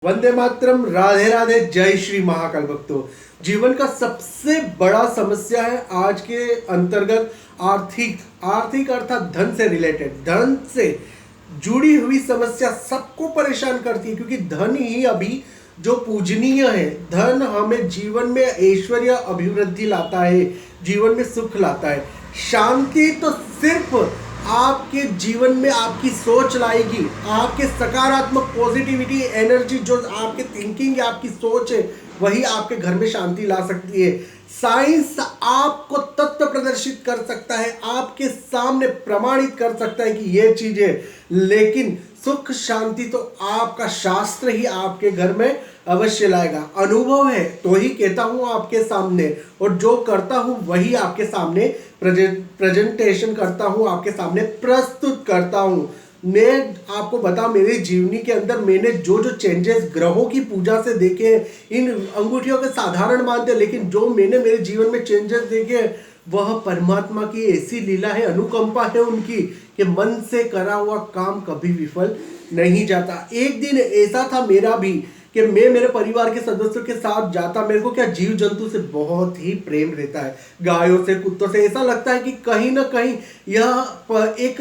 वंदे मातरम। राधे राधे। जय श्री महाकाल भक्तों। जीवन का सबसे बड़ा समस्या है आज के अंतर्गत आर्थिक आर्थिक अर्थात धन से रिलेटेड, धन से जुड़ी हुई समस्या सबको परेशान करती है, क्योंकि धन ही अभी जो पूजनीय है। धन हमें जीवन में ऐश्वर्य अभिवृद्धि लाता है, जीवन में सुख लाता है। शांति तो सिर्फ आपके जीवन में आपकी सोच लाएगी, आपके सकारात्मक पॉजिटिविटी एनर्जी, जो आपके थिंकिंग है, आपकी सोच है, वही आपके घर में शांति ला सकती है। साइंस आपको तत्व प्रदर्शित कर सकता है, आपके सामने प्रमाणित कर सकता है कि यह चीज है, लेकिन सुख शांति तो आपका शास्त्र ही आपके घर में अवश्य लाएगा। अनुभव है तो ही कहता हूं आपके सामने, और जो करता हूं वही आपके सामने प्रेजेंटेशन करता हूं, आपके सामने प्रस्तुत करता हूं। मैं आपको बता, मेरी जीवनी के अंदर मैंने जो जो चेंजेस ग्रहों की पूजा से देखे, इन अंगूठियों के साधारण मानते, लेकिन जो मैंने मेरे जीवन में चेंजेस देखे, वह परमात्मा की ऐसी लीला है, अनुकंपा है उनकी, कि मन से करा हुआ काम कभी विफल नहीं जाता। एक दिन ऐसा था मेरा भी कि मैं मेरे परिवार के सदस्यों के साथ जाता। मेरे को क्या, जीव जंतु से बहुत ही प्रेम रहता है, गायों से, कुत्तों से। ऐसा लगता है कि कहीं ना कहीं यह एक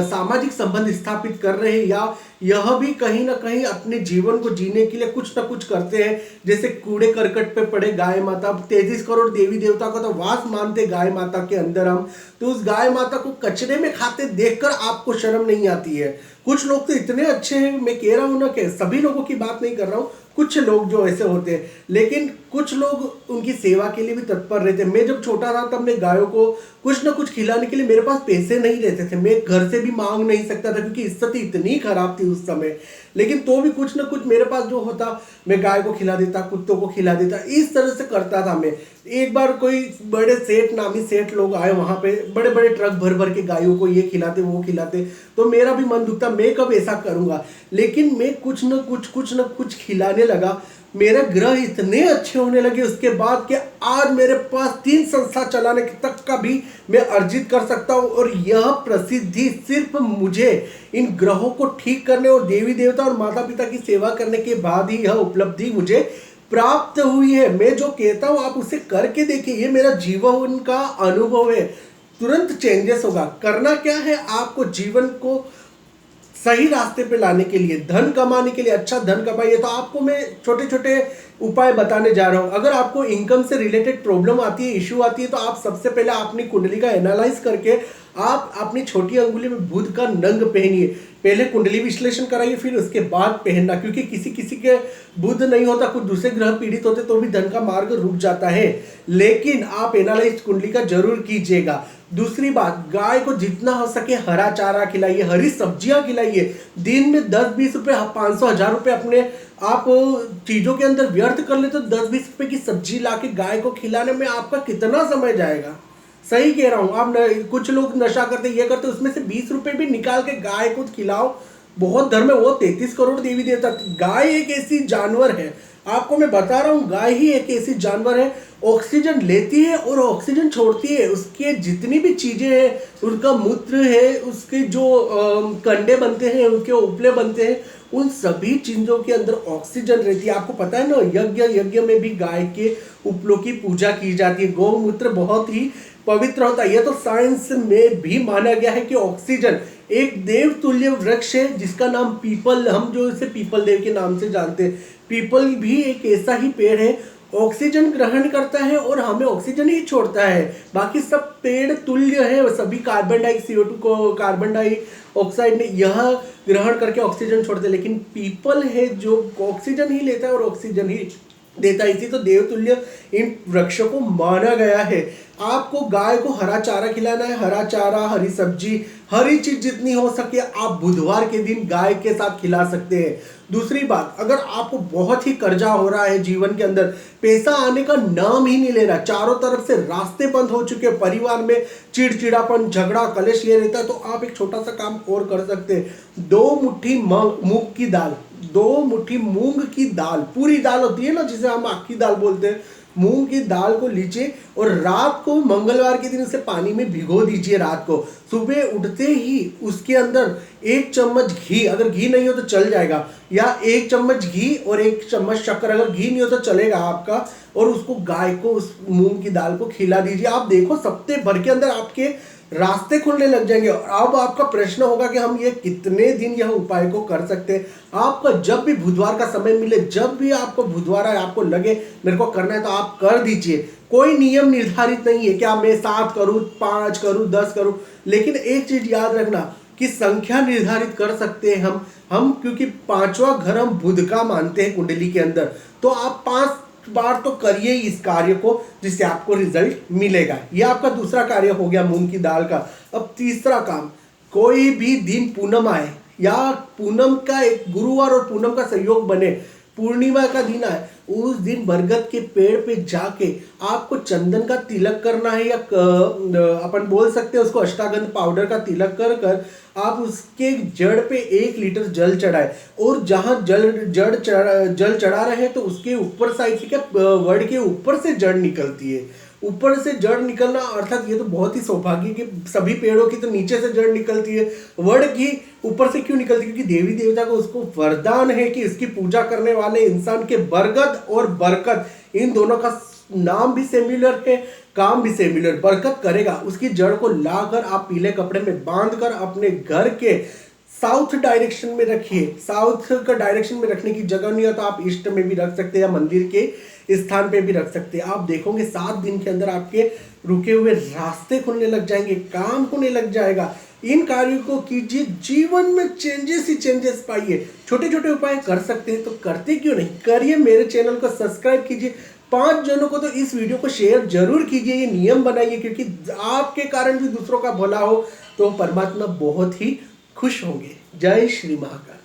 सामाजिक संबंध स्थापित कर रहे हैं, या यह भी कहीं ना कहीं अपने जीवन को जीने के लिए कुछ ना कुछ करते हैं। जैसे कूड़े करकट पे पड़े गाय माता, 33 करोड़ देवी देवता का तो वास मानते गाय माता के अंदर हम, तो उस गाय माता को कचरे में खाते देखकर आपको शर्म नहीं आती है? कुछ लोग तो इतने अच्छे हैं, मैं कह रहा हूं ना कि सभी लोगों की बात नहीं कर रहा हूं, कुछ लोग जो ऐसे होते हैं, लेकिन कुछ लोग उनकी सेवा के लिए भी तत्पर रहते हैं। मैं जब छोटा था तब मैं गायों को कुछ ना कुछ खिलाने के लिए, मेरे पास पैसे नहीं रहते थे, मैं घर से भी मांग नहीं सकता था, क्योंकि स्थिति इतनी खराब थी उस समय। लेकिन तो भी कुछ ना कुछ मेरे पास जो होता, मैं गाय को खिला देता, कुत्तों को खिला देता, इस तरह से करता था मैं। एक बार कोई बड़े सेठ, नामी सेठ लोग आए वहां पे, बड़े बड़े ट्रक भर भर के गायों को ये खिलाते वो खिलाते, तो मेरा भी मन दुखता, मैं कब ऐसा करूंगा। लेकिन मैं कुछ न कुछ खिलाने लगा, मेरे ग्रह इतने अच्छे होने लगे उसके बाद कि आज मेरे पास 3 संस्था चलाने तक का भी मैं अर्जित कर सकता हूं। और यह प्रसिद्धि सिर्फ मुझे इन ग्रहों को ठीक करने और देवी देवता और माता पिता की सेवा करने के बाद ही यह उपलब्धि मुझे प्राप्त हुई है। मैं जो कहता हूं आप उसे करके देखिए, ये मेरा जीवन का अनुभव है। तुरंत चेंजेस होगा। करना क्या है, आपको जीवन को सही रास्ते पे लाने के लिए, धन कमाने के लिए, अच्छा धन कमाइए। तो आपको मैं छोटे छोटे उपाय बताने जा रहा हूं। अगर आपको इनकम से रिलेटेड प्रॉब्लम आती है, इश्यू आती है, तो आप सबसे पहले अपनी कुंडली का एनालाइज करके आप अपनी छोटी अंगुली में बुध का नंग पहनिए। पहले कुंडली विश्लेषण कराइए, फिर उसके बाद पहनना, क्योंकि किसी किसी के बुध नहीं होता, कुछ दूसरे ग्रह पीड़ित होते, तो भी धन का मार्ग रुक जाता है। लेकिन आप एनालाइज कुंडली का जरूर कीजिएगा। दूसरी बात, गाय को जितना हो सके हरा चारा खिलाइए, हरी सब्जियां खिलाइए। दिन में 10-20 रुपए, 500-1000 रुपए अपने आप चीजों के अंदर व्यर्थ कर ले, तो 10-20 रुपए की सब्जी लाके गाय को खिलाने में आपका कितना समय जाएगा? सही कह रहा हूं। आप कुछ लोग नशा करते, ये करते, उसमें से 20 रुपए भी निकाल के गाय को खिलाओ, बहुत धर्म है। वो 33 करोड़ देवी देवता, गाय एक ऐसी जानवर है, आपको मैं बता रहा हूं, गाय ही एक ऐसी जानवर है, ऑक्सीजन लेती है और ऑक्सीजन छोड़ती है। उसके जितनी भी चीजें हैं, उनका मूत्र है, उसके जो कंडे बनते हैं, उनके उपले बनते हैं, उन सभी चीजों के अंदर ऑक्सीजन रहती है। आपको पता है ना, यज्ञ में भी गाय के उपलों की पूजा की जाती है। गौमूत्र बहुत ही पवित्र होता है। यह तो साइंस में भी माना गया है कि ऑक्सीजन एक देवतुल्य वृक्ष है, जिसका नाम पीपल, हम जो इसे पीपल देव के नाम से जानते हैं, पीपल भी एक ऐसा ही पेड़ है, ऑक्सीजन ग्रहण करता है और हमें ऑक्सीजन ही छोड़ता है। बाकी सब पेड़ तुल्य है, सभी कार्बन डाई CO2 को, कार्बन डाइऑक्साइड ने यह ग्रहण करके ऑक्सीजन छोड़ते हैं, लेकिन पीपल है जो ऑक्सीजन ही लेता है और ऑक्सीजन ही देता है। इसी तो देवतुल्य इन वृक्षों को माना गया है। आपको गाय को हरा चारा खिलाना है, हरा चारा, हरी सब्जी, हरी चीज जितनी हो सके आप बुधवार के दिन गाय के साथ खिला सकते हैं। दूसरी बात, अगर आपको बहुत ही कर्जा हो रहा है, जीवन के अंदर पैसा आने का नाम ही नहीं ले रहा, चारों तरफ से रास्ते बंद हो चुके, परिवार में चिड़चिड़ापन, झगड़ा, कलेश ये रहता है, तो आप एक छोटा सा काम और कर सकते हैं। 2 मुट्ठी मूंग की दाल, 2 मुट्ठी मूंग की दाल, पूरी दाल होती है ना जिसे हम अक्खी दाल बोलते हैं, मूंग की दाल को लीजिए और रात को मंगलवार के दिन उसे पानी में भिगो दीजिए रात को। सुबह उठते ही उसके अंदर 1 चम्मच घी, अगर घी नहीं हो तो चल जाएगा, या 1 चम्मच घी और 1 चम्मच शक्कर, अगर घी नहीं हो तो चलेगा आपका, और उसको गाय को उस मूंग की दाल को खिला दीजिए। आप देखो सप्ताह भर के अंदर आपके रास्ते खुलने लग जाएंगे। अब आपका प्रश्न होगा कि हम ये कितने दिन यह उपाय को कर सकते हैं। आपका जब भी बुधवार का समय मिले, जब भी आपको बुधवार है, आपको लगे मेरे को करना है, तो आप कर दीजिए। कोई नियम निर्धारित नहीं है क्या मैं 7 करूं, 5 करूं, 10 करूं, लेकिन एक चीज याद रखना कि संख्या निर्धारित कर सकते हैं हम क्योंकि 5वां घर हम बुध का मानते हैं कुंडली के अंदर। तो आप 5 बार तो करिए इस कार्य को, जिससे आपको रिजल्ट मिलेगा। यह आपका दूसरा कार्य हो गया मूंग की दाल का। अब तीसरा काम, कोई भी दिन पूनम आए या पूनम का एक गुरुवार और पूनम का संयोग बने, पूर्णिमा का दिन आए, उस दिन बरगद के पेड़ पे जाके आपको चंदन का तिलक करना है, या अपन बोल सकते हैं उसको अष्टागंध पाउडर का तिलक कर कर आप उसके जड़ पे 1 लीटर जल चढ़ाए, और जहां जल चढ़ा रहे तो उसके ऊपर साइड से, क्या वड के ऊपर से जड़ निकलती है, ऊपर से जड़ निकलना अर्थात ये तो बहुत ही सौभाग्य कि सभी पेड़ों की तो नीचे से जड़ निकलती है, वड की ऊपर से क्यों निकलती है? क्योंकि देवी देवता को उसको वरदान है कि इसकी पूजा करने वाले इंसान के बरगद और बरकत, इन दोनों का नाम भी सिमिलर है, काम भी सिमिलर। बरकत करेगा, उसकी जड़ को लाकर आप पीले कपड़े में बांधकर अपने घर के साउथ डायरेक्शन में रखिए। साउथ का डायरेक्शन में रखने की जगह नहीं है तो आप ईस्ट में भी रख सकते हैं, या मंदिर के स्थान पे भी रख सकते हैं। आप देखोगे 7 दिन के अंदर आपके रुके हुए रास्ते खुलने लग जाएंगे, काम होने लग जाएगा। इन कार्यों को कीजिए, जीवन में चेंजेस ही चेंजेस पाइए। छोटे छोटे उपाय कर सकते हैं तो करते क्यों नहीं, करिए। मेरे चैनल को सब्सक्राइब कीजिए, 5 जनों को तो इस वीडियो को शेयर जरूर कीजिए, ये नियम बनाइए, क्योंकि आपके कारण भी दूसरों का भला हो तो परमात्मा बहुत ही खुश होंगे। जय श्री महाकाल।